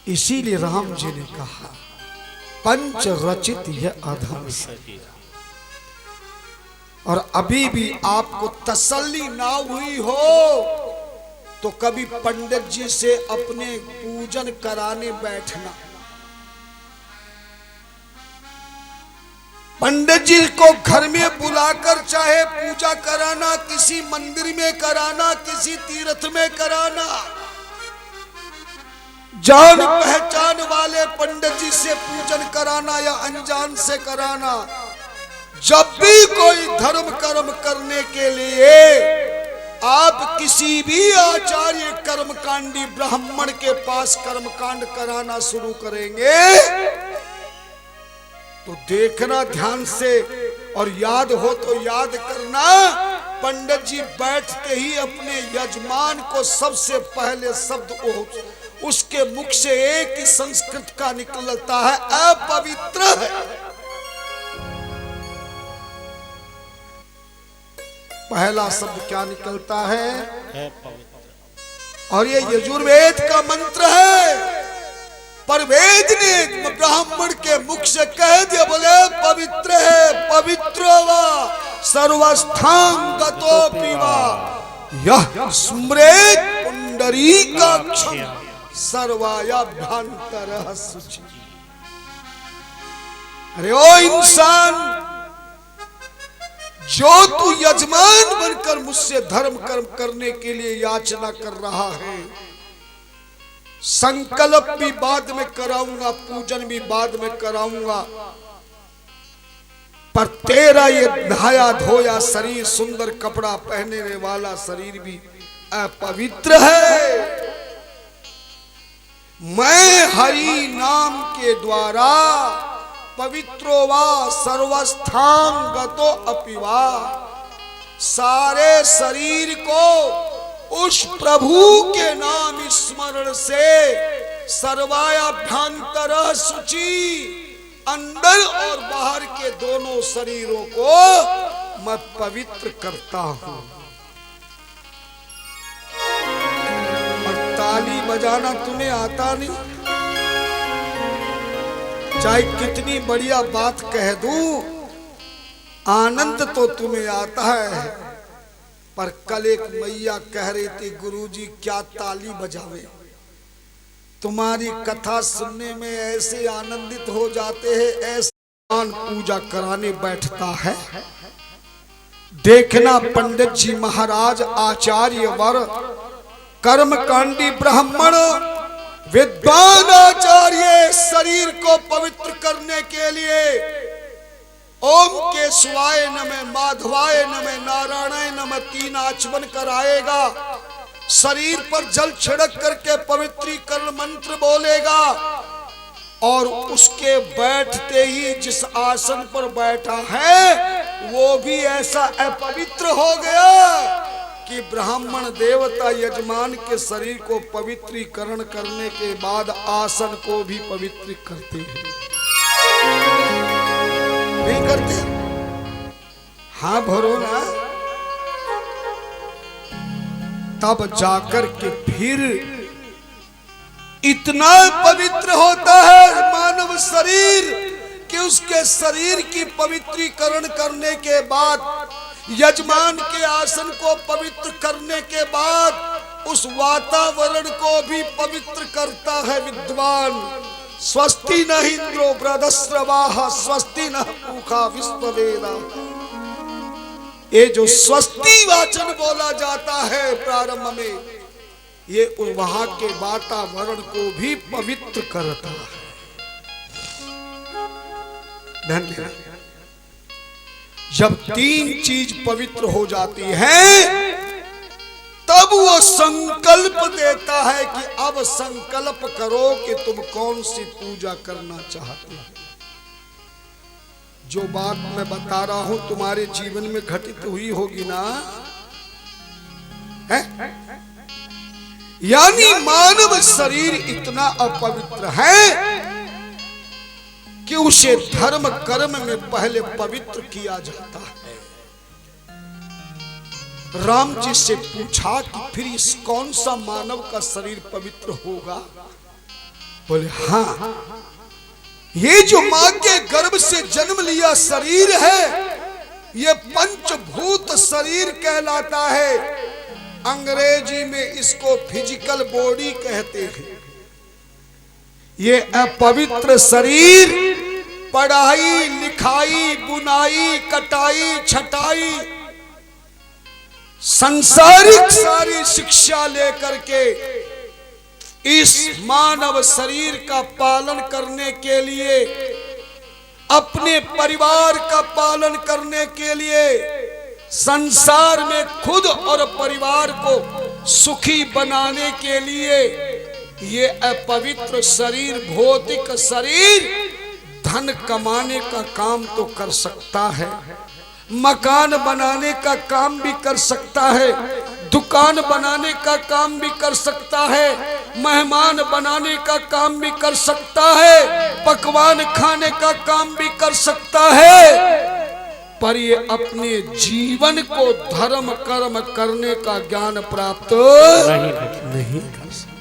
इसीलिए राम जी ने कहा पंच रचित यह अधम शरीर। और अभी भी आपको तसल्ली ना हुई हो तो कभी पंडित जी से अपने पूजन कराने बैठना। पंडित जी को घर में बुलाकर चाहे पूजा कराना, किसी मंदिर में कराना, किसी तीर्थ में कराना, जान पहचान वाले पंडित जी से पूजन कराना या अनजान से कराना, जब भी कोई धर्म कर्म करने के लिए आप किसी भी आचार्य कर्मकांडी ब्राह्मण के पास कर्मकांड कराना शुरू करेंगे तो देखना ध्यान से और याद हो तो याद करना। पंडित जी बैठते ही अपने यजमान को सबसे पहले शब्द उसके मुख से एक ही संस्कृत का निकलता है, अपवित्र है। पहला शब्द क्या निकलता है? और ये यजुर्वेद का मंत्र है। पर वेद ने ब्राह्मण के मुख से कह दिया, बोले पवित्र है, पवित्र वा सर्वस्थांगतोऽपि वा यह स्मरेत् पुंडरीकाक्षं सर्वायाभ्यन्तरः शुचि। अरे ओ इंसान, जो तू यजमान बनकर मुझसे धर्म कर्म करने के लिए याचना कर रहा है, संकल्प भी बाद में कराऊंगा, पूजन भी बाद में कराऊंगा, पर तेरा ये नहाया धोया शरीर, सुंदर कपड़ा पहनने वाला शरीर भी अपवित्र है। मैं हरि नाम के द्वारा पवित्रो वा सर्वस्थांगतो अपि वा, सारे शरीर को उस प्रभु के नाम स्मरण से सर्वायाभ्यंतरः शुचि, अंदर और बाहर के दोनों शरीरों को मैं पवित्र करता हूं। और ताली बजाना तुम्हें आता नहीं, चाहे कितनी बढ़िया बात कह दूं, आनंद तो तुम्हें आता है। पर कल एक मैया कह रही थी, गुरुजी क्या ताली बजावे, तुम्हारी कथा सुनने में ऐसे आनंदित हो जाते हैं, ऐसे पूजा कराने बैठता है। देखना पंडित जी महाराज, आचार्य वर, कर्मकांडी ब्राह्मण, विद्वान आचार्य शरीर को पवित्र करने के लिए ओम केशवाय नमः, माधवाय नमः, नारायणाय नमः 3 आचमन कराएगा, शरीर पर जल छिड़क करके पवित्रीकरण मंत्र बोलेगा, और उसके बैठते ही जिस आसन पर बैठा है वो भी ऐसा अपवित्र हो गया कि ब्राह्मण देवता यजमान के शरीर को पवित्रीकरण करने के बाद आसन को भी पवित्र करते हैं। नहीं करते? हाँ भरो ना। तब जाकर के फिर इतना पवित्र होता है मानव शरीर कि उसके शरीर की पवित्रीकरण करने के बाद, यजमान के आसन को पवित्र करने के बाद उस वातावरण को भी पवित्र करता है विद्वान। स्वस्ति न इंद्रो बृहस्रवाः स्वस्ति न पूषा विश्ववेदाः। ये जो स्वस्ति वाचन बोला जाता है प्रारंभ में, ये वहां के वातावरण को भी पवित्र करता है। धन्यवाद। जब 3 चीज पवित्र हो जाती है तब वो संकल्प देता है कि अब संकल्प करो कि तुम कौन सी पूजा करना चाहते हो। जो बात मैं बता रहा हूं तुम्हारे जीवन में घटित हुई होगी ना, है? यानी मानव शरीर इतना अपवित्र है कि उसे धर्म कर्म में पहले पवित्र किया जाता है। राम जी से पूछा कि फिर इस कौन सा मानव का शरीर पवित्र होगा? बोले हाँ, ये जो मां के गर्भ से जन्म लिया शरीर है, ये पंचभूत शरीर कहलाता है। अंग्रेजी में इसको फिजिकल बॉडी कहते हैं। ये अपवित्र शरीर पढ़ाई लिखाई बुनाई कटाई छटाई सांसारिक सारी शिक्षा लेकर के इस मानव शरीर का पालन करने के लिए, अपने परिवार का पालन करने के लिए, संसार में खुद और परिवार को सुखी बनाने के लिए ये अपवित्र शरीर, भौतिक शरीर धन कमाने का काम तो कर सकता है, मकान बनाने का काम भी कर सकता है, दुकान बनाने का काम भी कर सकता है, मेहमान बनाने का काम भी कर सकता है, पकवान खाने का काम भी कर सकता है, पर ये अपने जीवन को धर्म कर्म करने का ज्ञान प्राप्त नहीं कर सकता।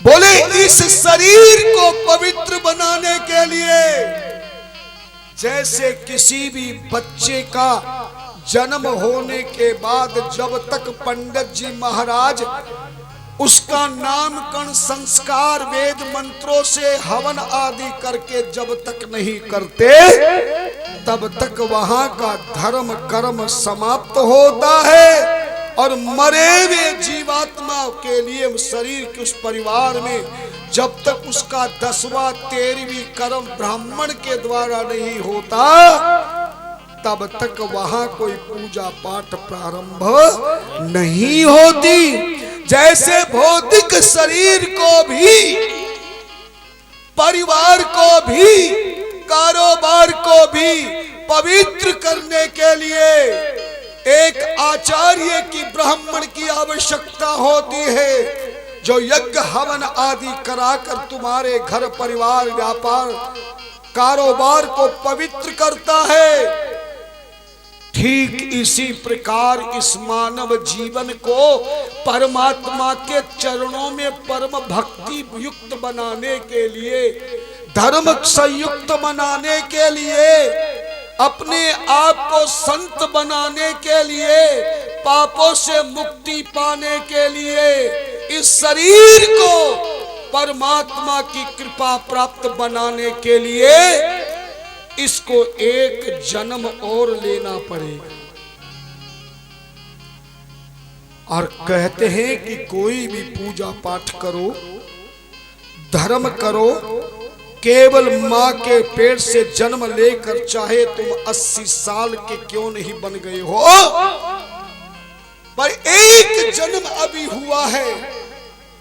बोले इस शरीर को पवित्र बनाने के लिए जैसे किसी भी बच्चे का जन्म होने के बाद जब तक पंडित जी महाराज उसका नामकरण संस्कार वेद मंत्रों से हवन आदि करके जब तक नहीं करते तब तक वहां का धर्म कर्म समाप्त होता है, और मरे हुए जीवात्मा के लिए शरीर के उस परिवार में जब तक उसका 10वां 13वीं कर्म ब्राह्मण के द्वारा नहीं होता तब तक वहां कोई पूजा पाठ प्रारंभ नहीं होती। जैसे भौतिक शरीर को भी, परिवार को भी, कारोबार को भी पवित्र करने के लिए एक आचार्य की, ब्राह्मण की आवश्यकता होती है, जो यज्ञ हवन आदि कराकर तुम्हारे घर परिवार व्यापार कारोबार को पवित्र करता है। ठीक इसी प्रकार इस मानव जीवन को परमात्मा के चरणों में परम भक्ति युक्त बनाने के लिए, धर्म संयुक्त बनाने के लिए, अपने आप को संत बनाने के लिए, पापों से मुक्ति पाने के लिए, इस शरीर को परमात्मा की कृपा प्राप्त बनाने के लिए इसको एक जन्म और लेना पड़ेगा। और कहते हैं कि कोई भी पूजा पाठ करो, धर्म करो, केवल मां के पेट से जन्म लेकर चाहे तुम 80 साल के क्यों नहीं बन गए हो, पर एक जन्म अभी हुआ है।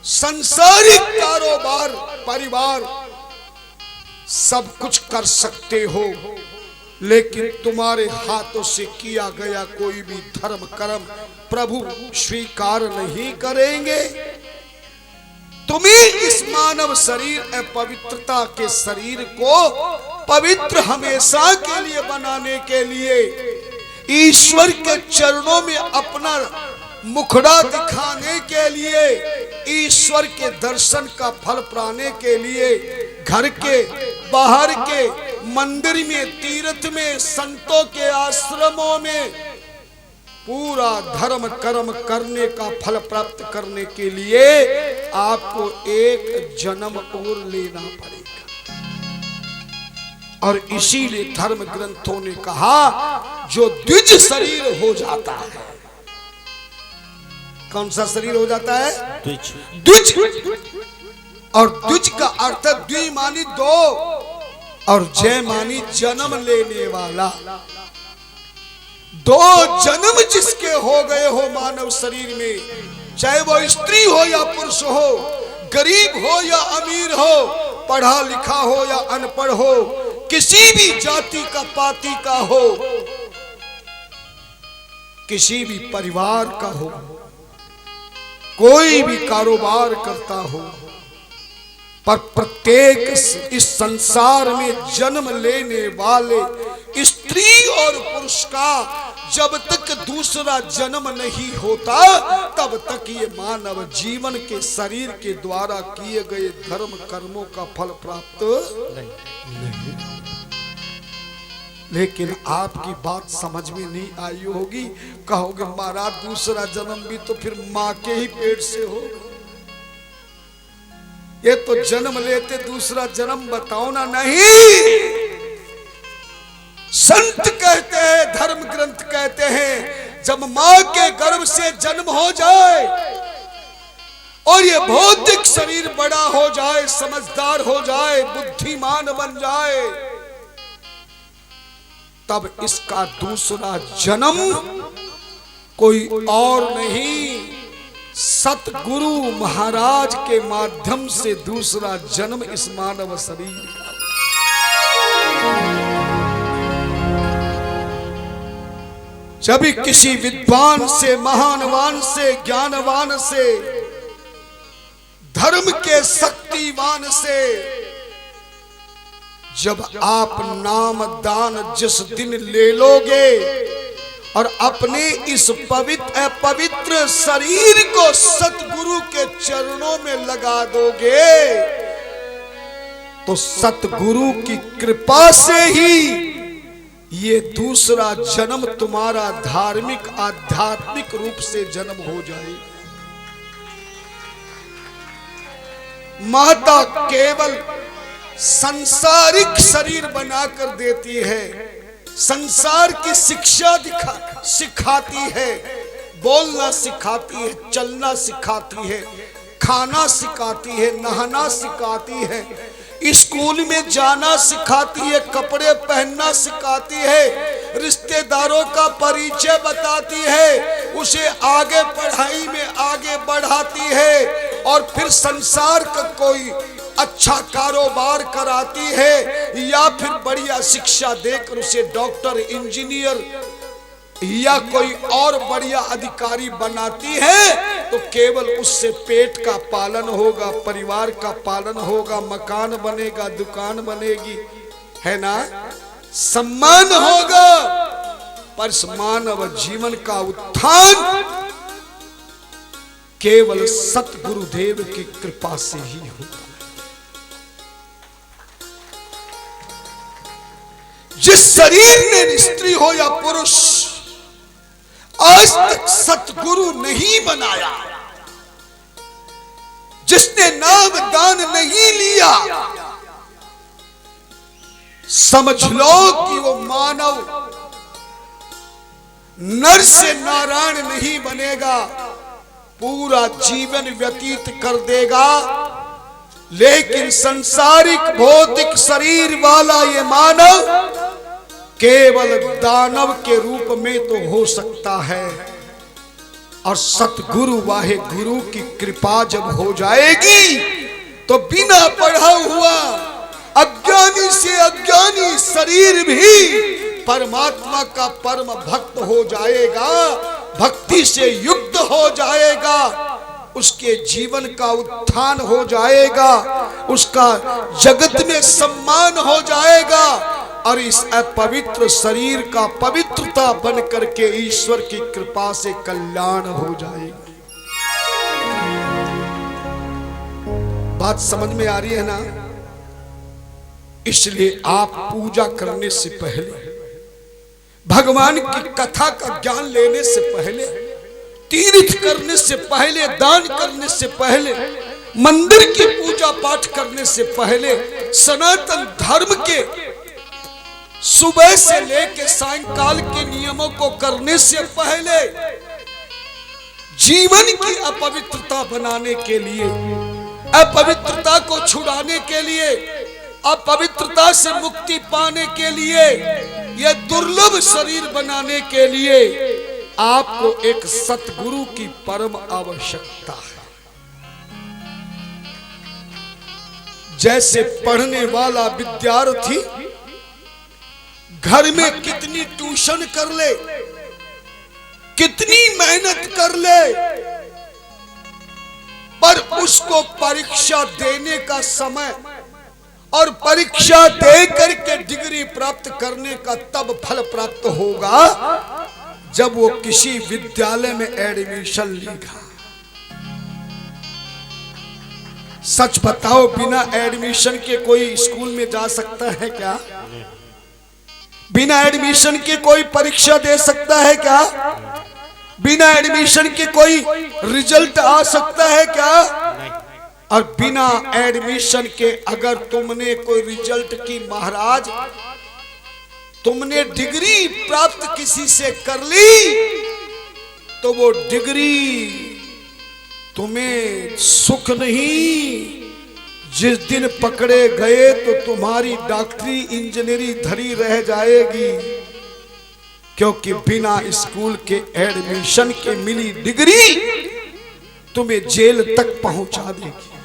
संसारिक कारोबार परिवार सब कुछ कर सकते हो, लेकिन तुम्हारे हाथों से किया गया कोई भी धर्म कर्म प्रभु स्वीकार नहीं करेंगे। तुम्हें इस मानव शरीर अपवित्रता के शरीर को पवित्र हमेशा के लिए बनाने के लिए, ईश्वर के चरणों में अपना मुखड़ा दिखाने के लिए, ईश्वर के दर्शन का फल पाने के लिए, घर के बाहर के मंदिर में, तीर्थ में, संतों के आश्रमों में पूरा धर्म कर्म करने का फल प्राप्त करने के लिए आपको एक जन्म और लेना पड़ेगा। और इसीलिए धर्म ग्रंथों ने कहा जो द्विज शरीर हो जाता है। कौन सा शरीर हो जाता है? द्विज। द्विज और द्विज का अर्थ द्वि मानी दो और जय मानी जन्म लेने वाला। दो जन्म जिसके हो गए हो मानव शरीर में, चाहे वो स्त्री हो या पुरुष हो, गरीब हो या अमीर हो, पढ़ा लिखा हो या अनपढ़ हो, किसी भी जाति का पाति का हो, किसी भी परिवार का हो, कोई भी कारोबार करता हो, पर प्रत्येक इस संसार में जन्म लेने वाले स्त्री और पुरुष का जब तक दूसरा जन्म नहीं होता तब तक ये मानव जीवन के शरीर के द्वारा किए गए धर्म कर्मों का फल प्राप्त नहीं। लेकिन आपकी बात समझ में नहीं आई होगी, कहोगे महाराज दूसरा जन्म भी तो फिर मां के ही पेट से होगा, ये तो जन्म लेते दूसरा जन्म बताओ ना। नहीं, संत कहते हैं, धर्म ग्रंथ कहते हैं, जब मां के गर्भ से जन्म हो जाए और ये भौतिक शरीर बड़ा हो जाए, समझदार हो जाए, बुद्धिमान बन जाए, तब इसका दूसरा जन्म कोई और नहीं, सतगुरु महाराज के माध्यम से दूसरा जन्म इस मानव शरीर का। जब किसी विद्वान से, महानवान से, ज्ञानवान से, धर्म के शक्तिवान से जब आप नाम दान जिस दिन ले लोगे और अपने इस पवित्र शरीर को सतगुरु के चरणों में लगा दोगे तो सतगुरु की कृपा से ही ये दूसरा जन्म तुम्हारा धार्मिक आध्यात्मिक रूप से जन्म हो जाएगा। माता केवल संसारिक शरीर बनाकर देती है, संसार की शिक्षा सिखाती है, बोलना सिखाती है, चलना सिखाती है, खाना सिखाती है, नहाना सिखाती है, स्कूल में जाना सिखाती है, कपड़े पहनना सिखाती है, रिश्तेदारों का परिचय बताती है, उसे आगे पढ़ाई में आगे बढ़ाती है और फिर संसार का कोई अच्छा कारोबार कराती है या फिर बढ़िया शिक्षा देकर उसे डॉक्टर, इंजीनियर या कोई और बढ़िया अधिकारी बनाती है। तो केवल उससे पेट का पालन होगा, परिवार का पालन होगा, मकान बनेगा, दुकान बनेगी, है ना, सम्मान होगा, पर मानव जीवन का उत्थान केवल सतगुरुदेव की कृपा से ही होगा। जिस शरीर ने स्त्री हो या पुरुष आज तक सतगुरु नहीं बनाया, जिसने नाम दान नहीं लिया, समझ लो कि वो मानव नर से नारायण नहीं बनेगा, पूरा जीवन व्यतीत कर देगा, लेकिन संसारिक भौतिक शरीर वाला ये मानव केवल दानव के रूप में तो हो सकता है। और सतगुरु वाहे गुरु की कृपा जब हो जाएगी तो बिना पढ़ा हुआ अज्ञानी से अज्ञानी शरीर भी परमात्मा का परम भक्त हो जाएगा, भक्ति से युक्त हो जाएगा, उसके जीवन का उत्थान हो जाएगा, उसका जगत में सम्मान हो जाएगा और इस अपवित्र शरीर का पवित्रता बन करके ईश्वर की कृपा से कल्याण हो जाएगा। बात समझ में आ रही है ना? इसलिए आप पूजा करने से पहले, भगवान की कथा का ज्ञान लेने से पहले, तीर्थ करने से पहले, दान करने से पहले, मंदिर की पूजा पाठ करने से पहले, सनातन धर्म के सुबह से लेकर सायंकाल के नियमों को करने से पहले, जीवन की अपवित्रता बनाने के लिए, अपवित्रता को छुड़ाने के लिए, अपवित्रता से मुक्ति पाने के लिए, यह दुर्लभ शरीर बनाने के लिए आपको एक सतगुरु की परम आवश्यकता है। जैसे पढ़ने वाला विद्यार्थी घर में कितनी ट्यूशन कर ले, कितनी मेहनत कर ले, पर उसको परीक्षा देने का समय और परीक्षा दे करके डिग्री प्राप्त करने का तब फल प्राप्त होगा जब वो किसी विद्यालय में एडमिशन लेगा। सच बताओ, बिना एडमिशन के कोई स्कूल में जा सकता है क्या? बिना एडमिशन के कोई परीक्षा दे सकता है क्या? बिना एडमिशन के कोई रिजल्ट आ सकता है क्या? और बिना एडमिशन के अगर तुमने कोई रिजल्ट की महाराज, तुमने डिग्री प्राप्त किसी से कर ली, तो वो डिग्री तुम्हें सुख नहीं, जिस दिन पकड़े गए तो तुम्हारी डॉक्टरी इंजीनियरिंग धरी रह जाएगी, क्योंकि बिना स्कूल के एडमिशन के मिली डिग्री तुम्हें जेल तक पहुंचा देगी।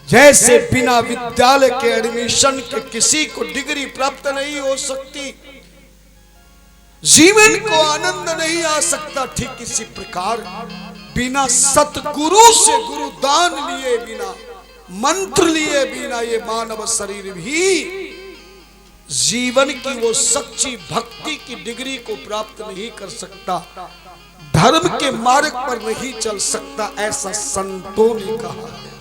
जैसे बिना विद्यालय के एडमिशन के किसी को डिग्री प्राप्त नहीं हो सकती, जीवन को आनंद नहीं आ सकता, ठीक इसी प्रकार बिना सतगुरु से गुरुदान लिए बिना, मंत्र लिए बिना ये मानव शरीर भी जीवन की वो सच्ची भक्ति की डिग्री को प्राप्त नहीं कर सकता, धर्म के मार्ग पर नहीं चल सकता, ऐसा संतों ने कहा है।